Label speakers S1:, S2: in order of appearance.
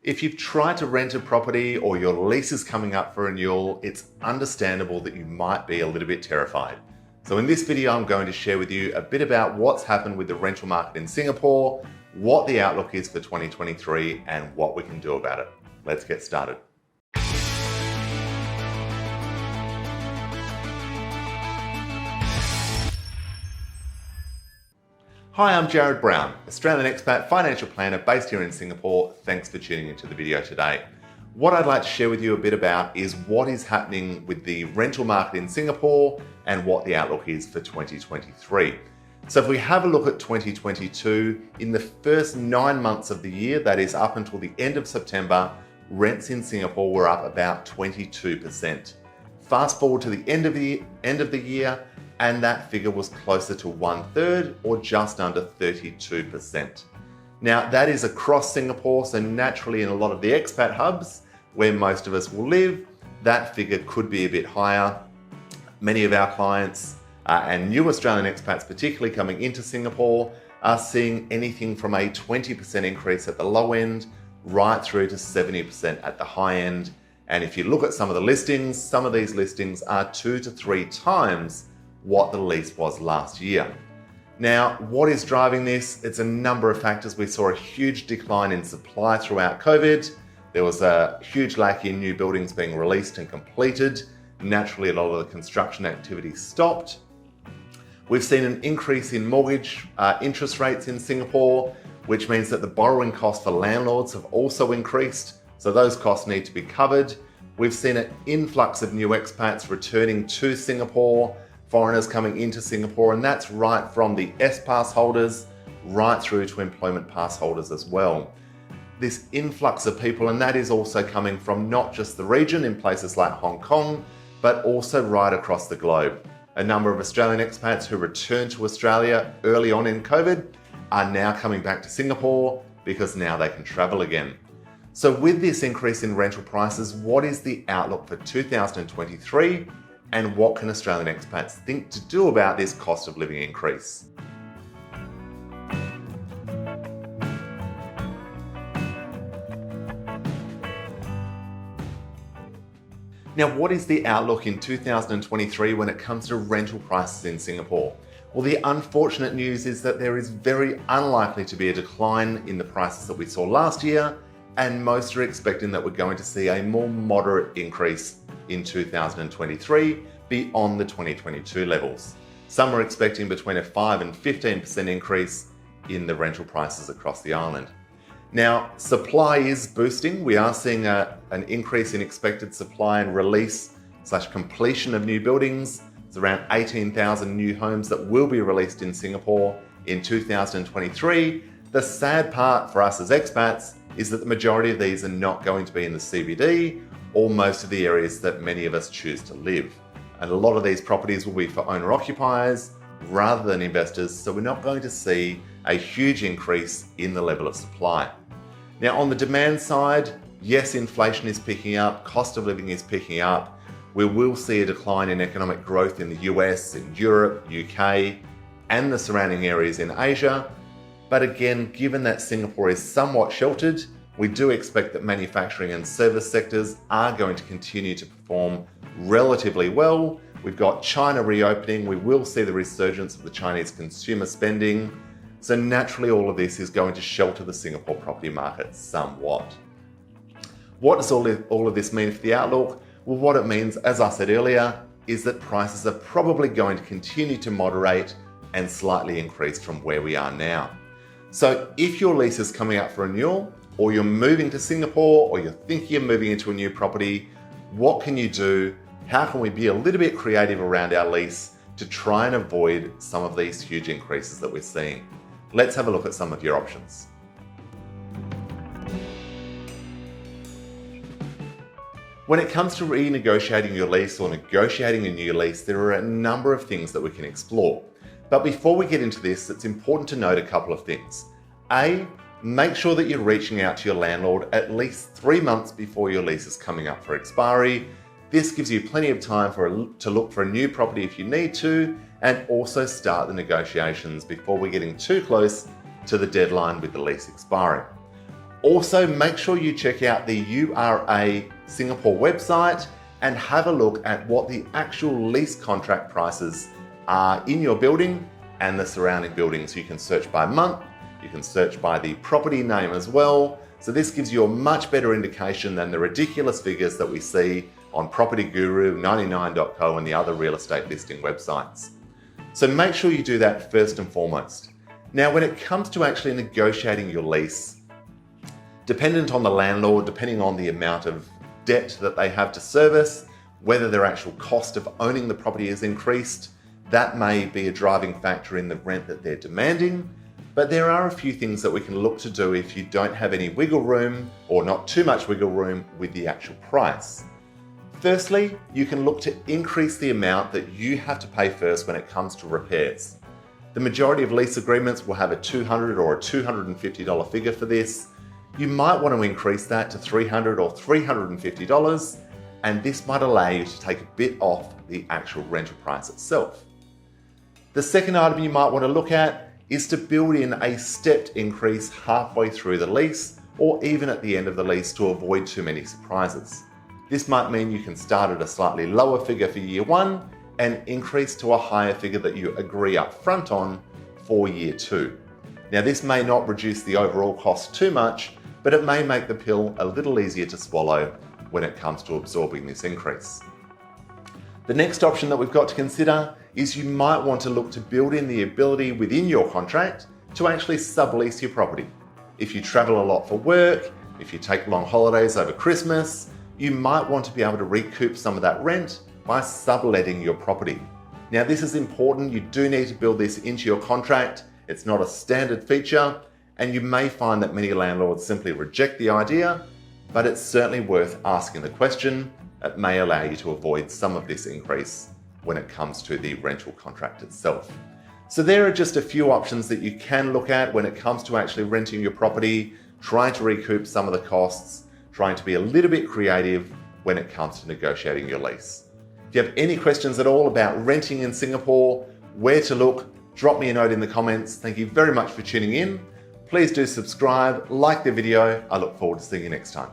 S1: If you've tried to rent a property or your lease is coming up for renewal, it's understandable that you might be a little bit terrified. So in this video, I'm going to share with you a bit about what's happened with the rental market in Singapore, what the outlook is for 2023, and what we can do about it. Let's get started. Hi, I'm Jarrad Brown, Australian expat financial planner based here in Singapore. Thanks for tuning into the video today. What I'd like to share with you a bit about is what is happening with the rental market in Singapore and what the outlook is for 2023. So if we have a look at 2022, in the first 9 months of the year, that is up until the end of September, rents in Singapore were up about 22%. Fast forward to the end of the year, and that figure was closer to 1/3 or just under 32%. Now that is across Singapore, so naturally in a lot of the expat hubs where most of us will live, that figure could be a bit higher. Many of our clients and new Australian expats particularly coming into Singapore are seeing anything from a 20% increase at the low end right through to 70% at the high end. And if you look at some of the listings, some of these listings are 2 to 3 times what the lease was last year. Now, what is driving this? It's a number of factors. We saw a huge decline in supply throughout COVID. There was a huge lack in new buildings being released and completed. Naturally, a lot of the construction activity stopped. We've seen an increase in mortgage interest rates in Singapore, which means that the borrowing costs for landlords have also increased. So those costs need to be covered. We've seen an influx of new expats returning to Singapore, foreigners coming into Singapore, and that's right from the S-Pass holders right through to employment pass holders as well. This influx of people, and that is also coming from not just the region in places like Hong Kong, but also right across the globe. A number of Australian expats who returned to Australia early on in COVID are now coming back to Singapore because now they can travel again. So with this increase in rental prices, what is the outlook for 2023? And what can Australian expats think to do about this cost of living increase? Now, what is the outlook in 2023 when it comes to rental prices in Singapore? Well, the unfortunate news is that there is very unlikely to be a decline in the prices that we saw last year, and most are expecting that we're going to see a more moderate increase in 2023 beyond the 2022 levels. Some are expecting between a 5 and 15% increase in the rental prices across the island. Now, supply is boosting. We are seeing an increase in expected supply and release/completion of new buildings. It's around 18,000 new homes that will be released in Singapore in 2023. The sad part for us as expats is that the majority of these are not going to be in the CBD or most of the areas that many of us choose to live. And a lot of these properties will be for owner-occupiers rather than investors, so we're not going to see a huge increase in the level of supply. Now, on the demand side, yes, inflation is picking up, cost of living is picking up. We will see a decline in economic growth in the US, in Europe, UK, and the surrounding areas in Asia. But again, given that Singapore is somewhat sheltered, we do expect that manufacturing and service sectors are going to continue to perform relatively well. We've got China reopening. We will see the resurgence of the Chinese consumer spending. So naturally, all of this is going to shelter the Singapore property market somewhat. What does all of this mean for the outlook? Well, what it means, as I said earlier, is that prices are probably going to continue to moderate and slightly increase from where we are now. So if your lease is coming up for renewal, or you're moving to Singapore, or you're thinking of moving into a new property, what can you do? How can we be a little bit creative around our lease to try and avoid some of these huge increases that we're seeing? Let's have a look at some of your options. When it comes to renegotiating your lease or negotiating a new lease, there are a number of things that we can explore. But before we get into this, it's important to note a couple of things. A, make sure that you're reaching out to your landlord at least 3 months before your lease is coming up for expiry. This gives you plenty of time to look for a new property if you need to, and also start the negotiations before we're getting too close to the deadline with the lease expiring. Also, make sure you check out the URA Singapore website and have a look at what the actual lease contract prices are in your building and the surrounding buildings. You can search by month, you can search by the property name as well. So this gives you a much better indication than the ridiculous figures that we see on Property Guru, 99.co and the other real estate listing websites. So make sure you do that first and foremost. Now, when it comes to actually negotiating your lease, dependent on the landlord, depending on the amount of debt that they have to service, whether their actual cost of owning the property is increased, that may be a driving factor in the rent that they're demanding. But there are a few things that we can look to do if you don't have any wiggle room or not too much wiggle room with the actual price. Firstly, you can look to increase the amount that you have to pay first when it comes to repairs. The majority of lease agreements will have a $200 or a $250 figure for this. You might want to increase that to $300 or $350, and this might allow you to take a bit off the actual rental price itself. The second item you might want to look at is to build in a stepped increase halfway through the lease or even at the end of the lease to avoid too many surprises. This might mean you can start at a slightly lower figure for year one and increase to a higher figure that you agree up front on for year two. Now, this may not reduce the overall cost too much, but it may make the pill a little easier to swallow when it comes to absorbing this increase. The next option that we've got to consider is you might want to look to build in the ability within your contract to actually sublease your property. If you travel a lot for work, if you take long holidays over Christmas, you might want to be able to recoup some of that rent by subletting your property. Now, this is important. You do need to build this into your contract. It's not a standard feature, and you may find that many landlords simply reject the idea, but it's certainly worth asking the question. It may allow you to avoid some of this increase when it comes to the rental contract itself. So there are just a few options that you can look at when it comes to actually renting your property, trying to recoup some of the costs, trying to be a little bit creative when it comes to negotiating your lease. If you have any questions at all about renting in Singapore, where to look, drop me a note in the comments. Thank you very much for tuning in. Please do subscribe, like the video. I look forward to seeing you next time.